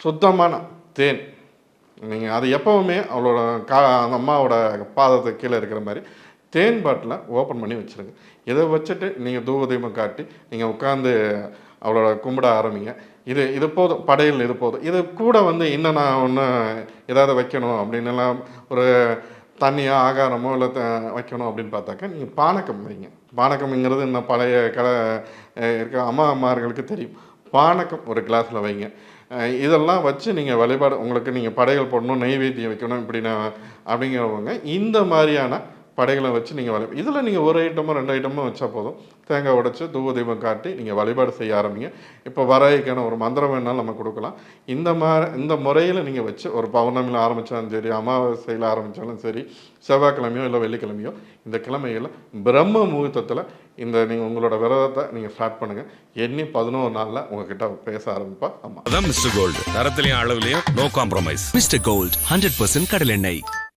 சுத்தமான தேன். நீங்கள் அது எப்போவுமே அவளோட அந்த அம்மாவோட பாதத்துக்கு கீழே இருக்கிற மாதிரி தேன் பாட்டில் ஓப்பன் பண்ணி வச்சுருங்க. இதை வச்சுட்டு நீங்கள் தூப தீபம் காட்டி நீங்கள் உட்காந்து அவளோட கும்பிட ஆரம்பிங்க. இது போதும், படையல் இது போதும். இது கூட வந்து இன்னும் நான் ஒன்று ஏதாவது வைக்கணும் அப்படின்னுலாம் ஒரு தண்ணியோ ஆகாரமோ இல்லை வைக்கணும் அப்படின்னு பார்த்தாக்கா நீங்கள் பானகம் வைங்க. பானகம்ங்கிறது இன்னும் பழைய இருக்க அம்மாமார்களுக்கு தெரியும். பானகம் ஒரு கிளாஸில் வைங்க. இதெல்லாம் வச்சு நீங்கள் வழிபாடு உங்களுக்கு நீங்கள் படைகள் போடணும், நெய்வேத்தியம் வைக்கணும் அப்படிங்கிறவங்க இந்த மாதிரியான படைகளை வச்சு நீங்கள் இதில் நீங்கள் ஒரு ஐட்டமோ 2 ஐட்டமோ வச்சா போதும். தேங்காய் உடைச்சி தூப தீபம் காட்டி நீங்கள் வழிபாடு செய்ய ஆரம்பிங்க. இப்போ வரைக்கான ஒரு மந்திரம் வேணாலும் நம்ம கொடுக்கலாம். இந்த முறையில் நீங்கள் வச்சு ஒரு பௌர்ணமியில் ஆரம்பித்தாலும் சரி, அமாவாசையில் ஆரம்பித்தாலும் சரி, செவ்வாய்க்கிழமையோ இல்லை வெள்ளிக்கிழமையோ இந்த கிழமையில் பிரம்ம முகூர்த்தத்தில் நீங்கள் உங்களோட விரதத்தை நீங்கள் ஸ்டார்ட் பண்ணுங்கள். எண்ணி 11 நாளில் உங்ககிட்ட பேச ஆரம்பிப்பா. ஆமாம், அதான் மிஸ்டர் கோல்டு. தரத்திலையும் அளவுலையும் நோ காம்ப்ரமைஸ். மிஸ்டர் கோல்ட் 100% கடலெண்ணெய்.